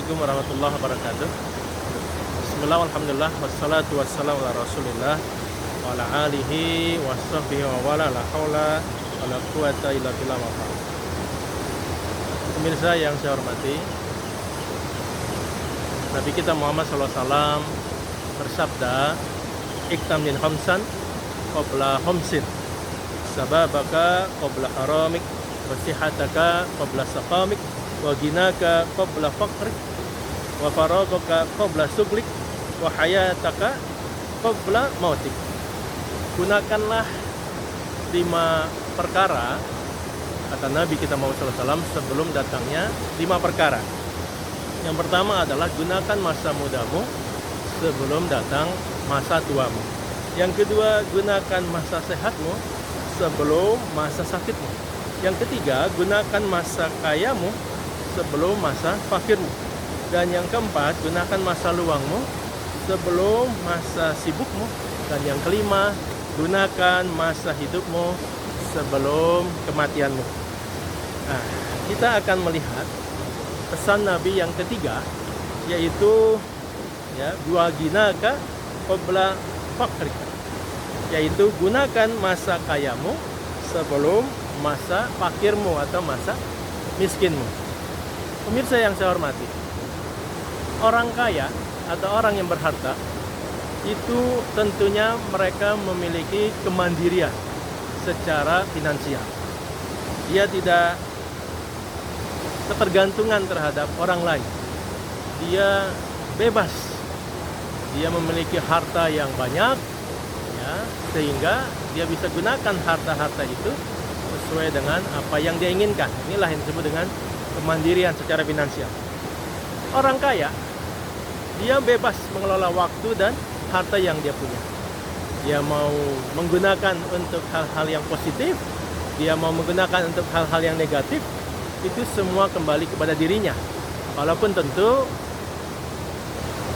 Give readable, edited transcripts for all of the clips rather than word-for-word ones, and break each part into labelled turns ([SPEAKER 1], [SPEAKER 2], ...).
[SPEAKER 1] Assalamualaikum warahmatullahi wabarakatuh. Bismillah, alhamdulillah, wassalatu wassalamu ala rasulillah wa ala alihi wa sahbihi wa wala la hawla wa la quwata illa billah wa ta'ala. Pemirsa yang saya hormati, Nabi kita Muhammad SAW bersabda, iktam min khamsan qabla khamsin, sababaka qabla haramik, wasihataka qabla saqamik, wa ginaka qabla faqrik, wa faragaka qabla suglik, wa hayataka qabla mautik. Gunakanlah 5 perkara, kata Nabi kita Muhammad SAW, sebelum datangnya 5 perkara. Yang pertama adalah gunakan masa mudamu sebelum datang masa tuamu. Yang kedua, gunakan masa sehatmu sebelum masa sakitmu. Yang ketiga, gunakan masa kayamu sebelum masa fakirmu. Dan yang keempat, gunakan masa luangmu sebelum masa sibukmu. Dan yang kelima, gunakan masa hidupmu sebelum kematianmu. Nah, kita akan melihat pesan Nabi yang ketiga, yaitu dua ginaka qabla fakrika, yaitu gunakan masa kayamu sebelum masa fakirmu atau masa miskinmu. Pemirsa yang saya hormati, orang kaya atau orang yang berharta itu tentunya mereka memiliki kemandirian secara finansial. Dia tidak ketergantungan terhadap orang lain. Dia bebas. Dia memiliki harta yang banyak, sehingga dia bisa gunakan harta-harta itu sesuai dengan apa yang dia inginkan. Inilah yang disebut dengan kemandirian secara finansial. Orang kaya, dia bebas mengelola waktu dan harta yang dia punya. Dia mau menggunakan untuk hal-hal yang positif, dia mau menggunakan untuk hal-hal yang negatif, itu semua kembali kepada dirinya. Walaupun tentu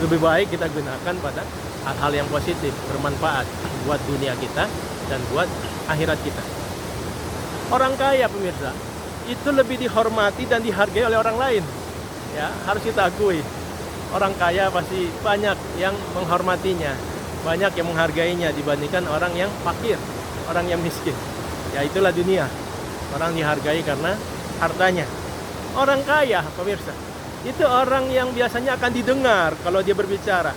[SPEAKER 1] lebih baik kita gunakan pada hal-hal yang positif, bermanfaat buat dunia kita dan buat akhirat kita. Orang kaya, pemirsa, itu lebih dihormati dan dihargai oleh orang lain. Ya, harus kita akui. Orang kaya pasti banyak yang menghormatinya, banyak yang menghargainya dibandingkan orang yang fakir, orang yang miskin. Ya, itulah dunia. Orang dihargai karena hartanya. Orang kaya, pemirsa, itu orang yang biasanya akan didengar kalau dia berbicara,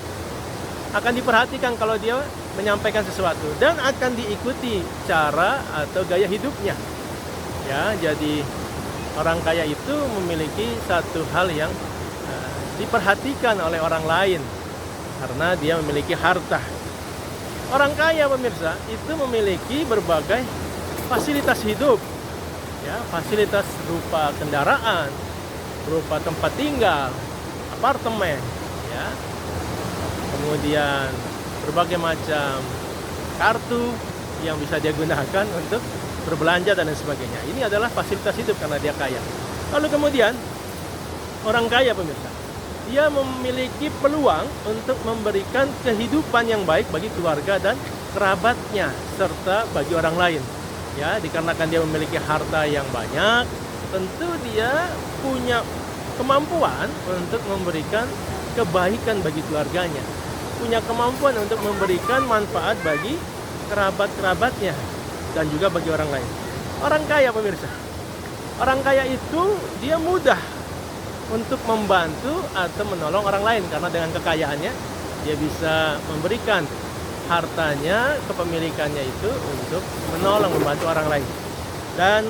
[SPEAKER 1] akan diperhatikan kalau dia menyampaikan sesuatu, dan akan diikuti cara atau gaya hidupnya. Ya, jadi orang kaya itu memiliki satu hal yang diperhatikan oleh orang lain karena dia memiliki harta. Orang kaya, pemirsa, itu memiliki berbagai fasilitas hidup. Ya, fasilitas berupa kendaraan, berupa tempat tinggal, apartemen, ya. Kemudian berbagai macam kartu yang bisa dia gunakan untuk berbelanja dan lain sebagainya. Ini adalah fasilitas hidup karena dia kaya. Lalu kemudian orang kaya, pemirsa, dia memiliki peluang untuk memberikan kehidupan yang baik bagi keluarga dan kerabatnya serta bagi orang lain. Ya, dikarenakan dia memiliki harta yang banyak, tentu dia punya kemampuan untuk memberikan kebaikan bagi keluarganya, punya kemampuan untuk memberikan manfaat bagi kerabat-kerabatnya dan juga bagi orang lain. Orang kaya, pemirsa, orang kaya itu dia mudah untuk membantu atau menolong orang lain karena dengan kekayaannya dia bisa memberikan hartanya, kepemilikannya itu untuk menolong, membantu orang lain. Dan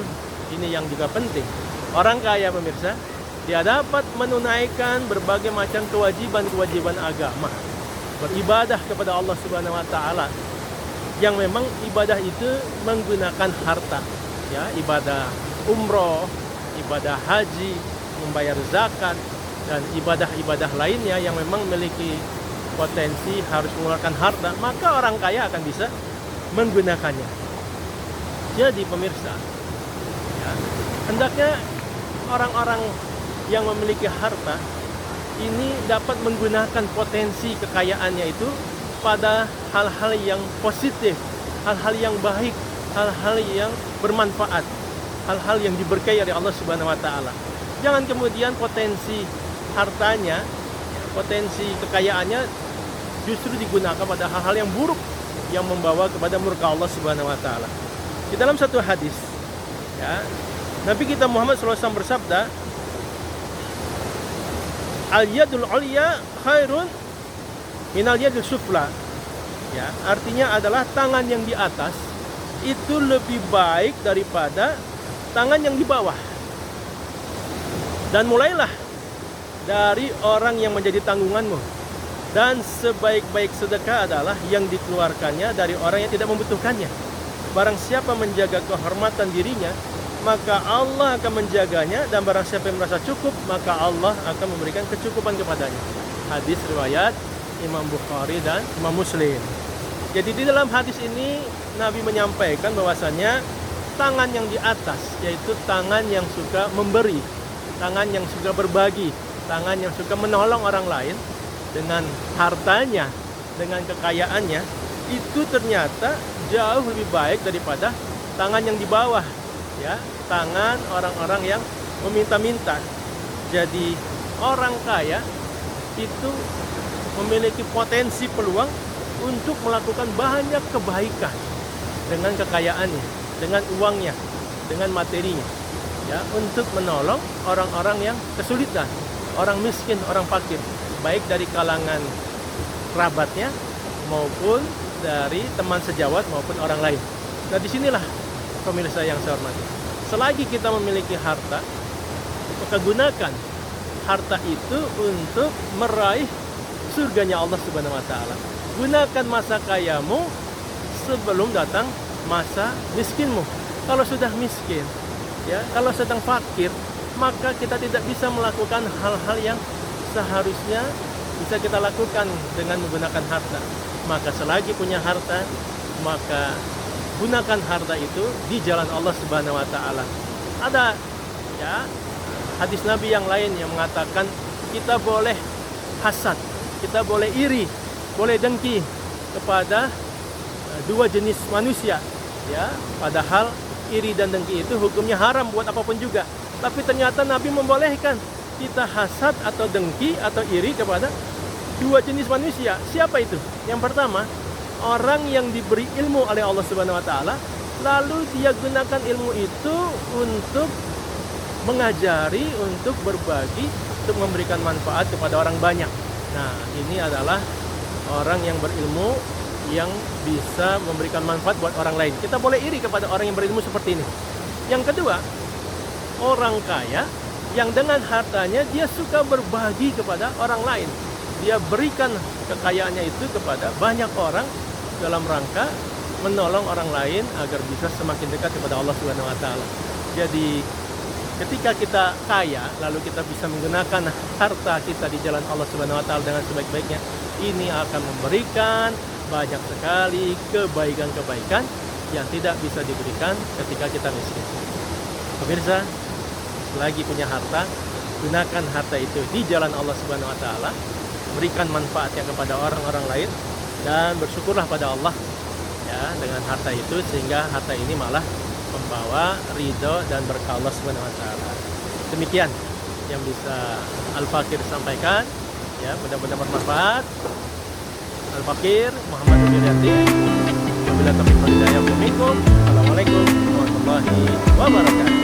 [SPEAKER 1] ini yang juga penting, orang kaya, pemirsa, dia dapat menunaikan berbagai macam kewajiban-kewajiban agama, beribadah kepada Allah Subhanahu wa Ta'ala, yang memang ibadah itu menggunakan harta. Ya, ibadah umroh, ibadah haji, membayar zakat, dan ibadah-ibadah lainnya yang memang memiliki potensi harus mengeluarkan harta, maka orang kaya akan bisa menggunakannya. Jadi, pemirsa, ya, hendaknya orang-orang yang memiliki harta ini dapat menggunakan potensi kekayaannya itu pada hal-hal yang positif, hal-hal yang baik, hal-hal yang bermanfaat, hal-hal yang diberkahi oleh Allah Subhanahu wa Ta'ala. Jangan kemudian potensi hartanya, potensi kekayaannya justru digunakan pada hal-hal yang buruk yang membawa kepada murka Allah Subhanahu wa taala. Di dalam satu hadis, ya, Nabi kita Muhammad SAW bersabda, al-yadul ulya khairun minal yadul sufla. Ya, artinya adalah tangan yang di atas itu lebih baik daripada tangan yang di bawah. Dan mulailah dari orang yang menjadi tanggunganmu. Dan sebaik-baik sedekah adalah yang dikeluarkannya dari orang yang tidak membutuhkannya. Barang siapa menjaga kehormatan dirinya, maka Allah akan menjaganya. Dan barang siapa yang merasa cukup, maka Allah akan memberikan kecukupan kepadanya. Hadis riwayat Imam Bukhari dan Imam Muslim. Jadi di dalam hadis ini Nabi menyampaikan bahwasannya tangan yang di atas, yaitu tangan yang suka memberi, tangan yang suka berbagi, tangan yang suka menolong orang lain dengan hartanya, dengan kekayaannya, itu ternyata jauh lebih baik daripada tangan yang di bawah, ya, tangan orang-orang yang meminta-minta. Jadi orang kaya itu memiliki potensi peluang untuk melakukan banyak kebaikan dengan kekayaannya, dengan uangnya, dengan materinya, ya, untuk menolong orang-orang yang kesulitan, orang miskin, orang fakir, baik dari kalangan kerabatnya maupun dari teman sejawat maupun orang lain. Nah, disinilah pemirsa yang saya hormati, selagi kita memiliki harta, maka gunakan harta itu untuk meraih surganya Allah Subhanahu wa taala. Gunakan masa kayamu sebelum datang masa miskinmu. Kalau sudah miskin, ya, kalau sedang fakir, maka kita tidak bisa melakukan hal-hal yang seharusnya bisa kita lakukan dengan menggunakan harta. Maka selagi punya harta, maka gunakan harta itu di jalan Allah Subhanahu wa taala. Ada, ya, hadis Nabi yang lain yang mengatakan kita boleh hasad, kita boleh iri, boleh dengki kepada dua jenis manusia, ya, padahal iri dan dengki itu hukumnya haram buat apapun juga. Tapi ternyata Nabi membolehkan kita hasad atau dengki atau iri kepada dua jenis manusia. Siapa itu? Yang pertama, orang yang diberi ilmu oleh Allah Subhanahu wa taala, lalu dia gunakan ilmu itu untuk mengajari, untuk berbagi, untuk memberikan manfaat kepada orang banyak. Nah, ini adalah orang yang berilmu yang bisa memberikan manfaat buat orang lain. Kita boleh iri kepada orang yang berilmu seperti ini. Yang kedua, orang kaya yang dengan hartanya dia suka berbagi kepada orang lain. Dia berikan kekayaannya itu kepada banyak orang dalam rangka menolong orang lain agar bisa semakin dekat kepada Allah Subhanahu wa taala. Jadi ketika kita kaya, lalu kita bisa menggunakan harta kita di jalan Allah Subhanahu wa taala dengan sebaik-baiknya, ini akan memberikan banyak sekali kebaikan-kebaikan yang tidak bisa diberikan ketika kita miskin. Pemirsa, selagi punya harta, gunakan harta itu di jalan Allah Subhanahu wa taala, berikan manfaatnya kepada orang-orang lain, dan bersyukurlah pada Allah, ya, dengan harta itu, sehingga harta ini malah membawa ridho dan berkah Allah Subhanahu wa taala. Demikian yang bisa Al-Fakir sampaikan, ya, mudah-mudahan bermanfaat. Al-Fakir Muhammad Wiryadi. Wabillahi taufiq wal hidayah. Assalamualaikum warahmatullahi wabarakatuh.